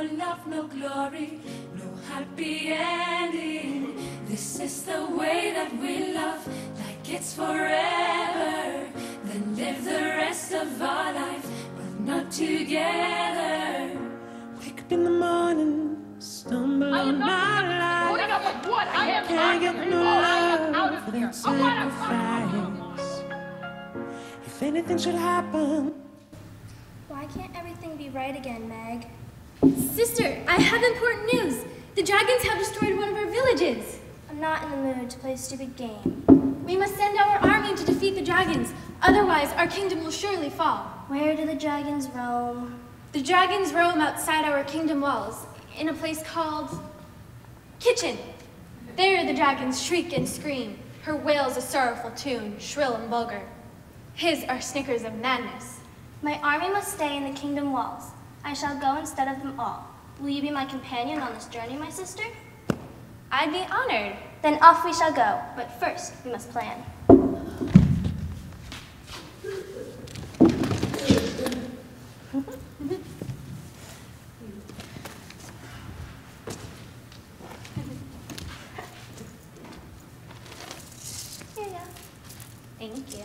love, no glory, no happy ending. This is the way that we love, like it's forever. Then live the rest of our life, but not together. Wake up in the morning, stumble on my life. I can't get no love without sacrifice. If anything should happen. Why can't everything be right again, Meg? Sister, I have important news. The dragons have destroyed one of our villages. I'm not in the mood to play a stupid game. We must send our army to defeat the dragons. Otherwise, our kingdom will surely fall. Where do the dragons roam? The dragons roam outside our kingdom walls, in a place called Kitchen. There the dragons shriek and scream. Her wail's a sorrowful tune, shrill and vulgar. His are snickers of madness. My army must stay in the kingdom walls. I shall go instead of them all. Will you be my companion on this journey, my sister? I'd be honored. Then off we shall go, but first we must plan. Here you go. Thank you.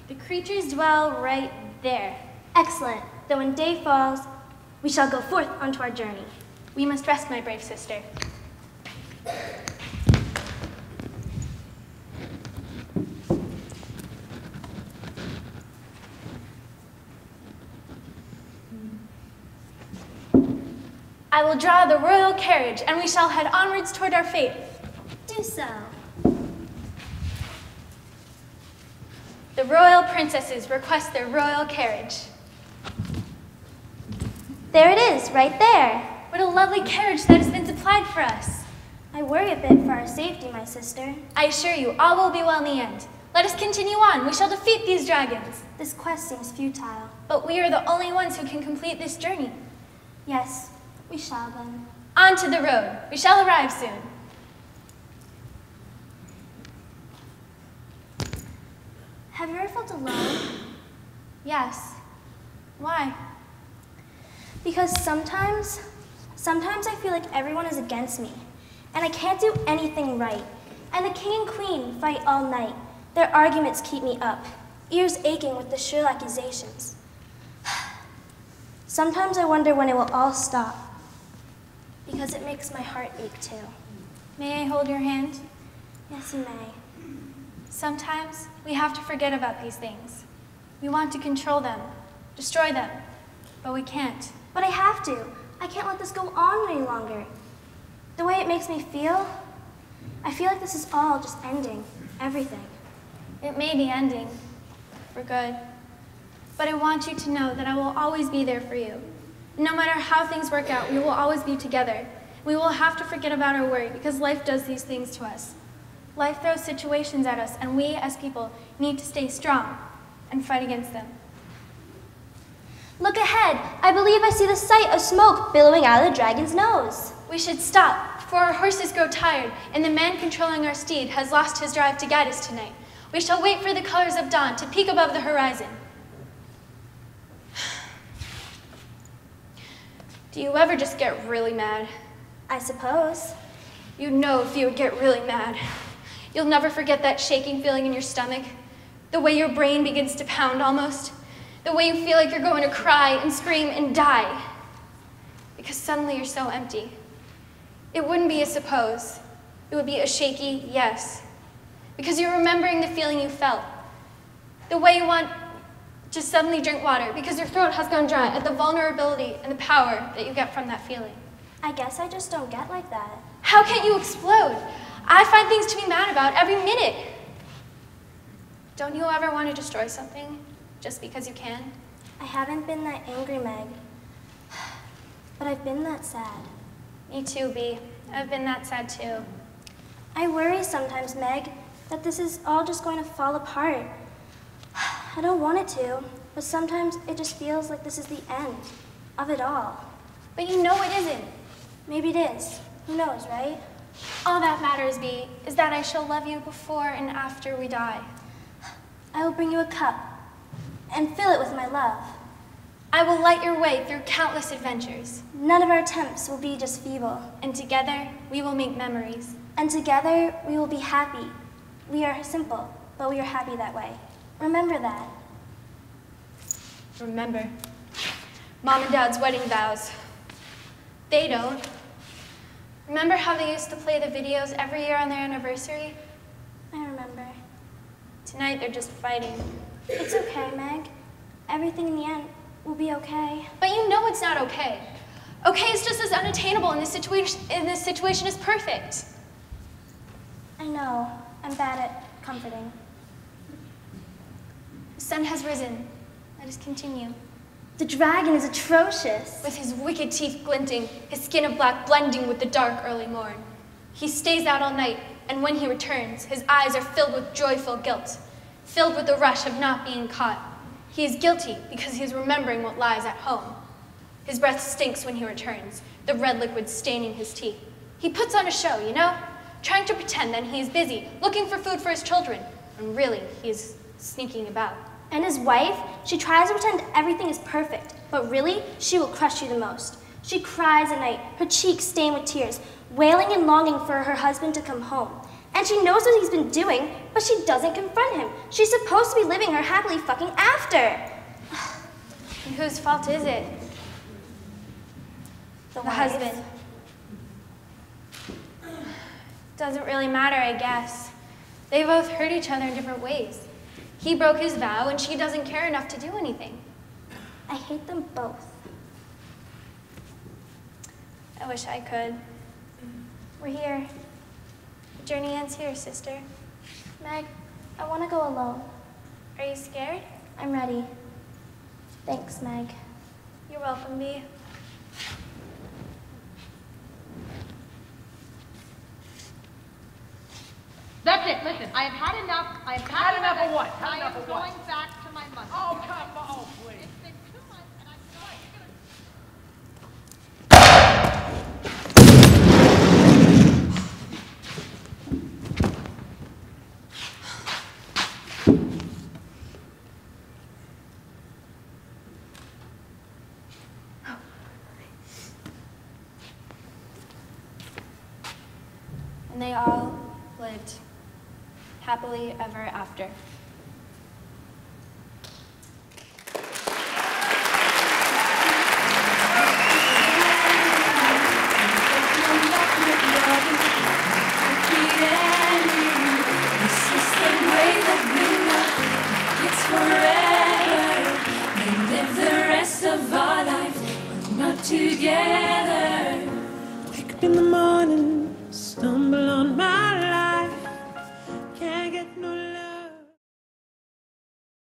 The creatures dwell right there. Excellent. Then when day falls, we shall go forth onto our journey. We must rest, my brave sister. I will draw the royal carriage, and we shall head onwards toward our fate. Do so. The royal princesses request their royal carriage. There it is, right there. What a lovely carriage that has been supplied for us. I worry a bit for our safety, my sister. I assure you, all will be well in the end. Let us continue on. We shall defeat these dragons. This quest seems futile. But we are the only ones who can complete this journey. Yes, we shall then. On to the road. We shall arrive soon. Have you ever felt alone? Yes. Why? Because sometimes I feel like everyone is against me, and I can't do anything right. And the king and queen fight all night. Their arguments keep me up, ears aching with the shrill accusations. Sometimes I wonder when it will all stop, because it makes my heart ache too. May I hold your hand? Yes, you may. Sometimes we have to forget about these things. We want to control them, destroy them, but we can't. But I have to. I can't let this go on any longer. The way it makes me feel, I feel like this is all just ending, everything. It may be ending for good, but I want you to know that I will always be there for you. No matter how things work out, we will always be together. We will have to forget about our worry because life does these things to us. Life throws situations at us, and we as people need to stay strong and fight against them. Look ahead. I believe I see the sight of smoke billowing out of the dragon's nose. We should stop, for our horses grow tired, and the man controlling our steed has lost his drive to guide us tonight. We shall wait for the colors of dawn to peek above the horizon. Do you ever just get really mad? I suppose. You know if you would get really mad. You'll never forget that shaking feeling in your stomach, the way your brain begins to pound almost, the way you feel like you're going to cry and scream and die, because suddenly you're so empty. It wouldn't be a suppose. It would be a shaky yes, because you're remembering the feeling you felt, the way you want to suddenly drink water because your throat has gone dry at the vulnerability and the power that you get from that feeling. I guess I just don't get like that. How can't you explode? I find things to be mad about every minute. Don't you ever want to destroy something just because you can? I haven't been that angry, Meg, but I've been that sad. Me too, Bee. I've been that sad too. I worry sometimes, Meg, that this is all just going to fall apart. I don't want it to, but sometimes it just feels like this is the end of it all. But you know it isn't. Maybe it is. Who knows, right? All that matters, Bee, is that I shall love you before and after we die. I will bring you a cup and fill it with my love. I will light your way through countless adventures. None of our attempts will be just feeble. And together, we will make memories. And together, we will be happy. We are simple, but we are happy that way. Remember that. Remember, Mom and Dad's wedding vows. They don't. Remember how they used to play the videos every year on their anniversary? I remember. Tonight, they're just fighting. It's okay, Meg. Everything in the end will be okay. But you know it's not okay. Okay is just as unattainable in this situation as perfect. I know. I'm bad at comforting. The sun has risen. Let us continue. The dragon is atrocious. With his wicked teeth glinting, his skin of black blending with the dark early morn. He stays out all night, and when he returns, his eyes are filled with joyful guilt, filled with the rush of not being caught. He is guilty because he is remembering what lies at home. His breath stinks when he returns, the red liquid staining his teeth. He puts on a show, you know, trying to pretend that he is busy, looking for food for his children, when really he is sneaking about. And his wife, she tries to pretend everything is perfect, but really, she will crush you the most. She cries at night, her cheeks stained with tears, wailing and longing for her husband to come home. And she knows what he's been doing, but she doesn't confront him. She's supposed to be living her happily fucking after. And whose fault is it? The husband. Doesn't really matter, I guess. They both hurt each other in different ways. He broke his vow, and she doesn't care enough to do anything. I hate them both. I wish I could. We're here. The journey ends here, sister. Meg, I want to go alone. Are you scared? I'm ready. Thanks, Meg. You're welcome, Bee. That's it. Listen, I have had enough. I have Had enough of what? Had I enough am of what? going back to my mother. Oh, come on, oh, please. It's been 2 months, and I'm sorry. You're gonna... And they all lived happily ever after. Together. Wake up in the morning, stumble on my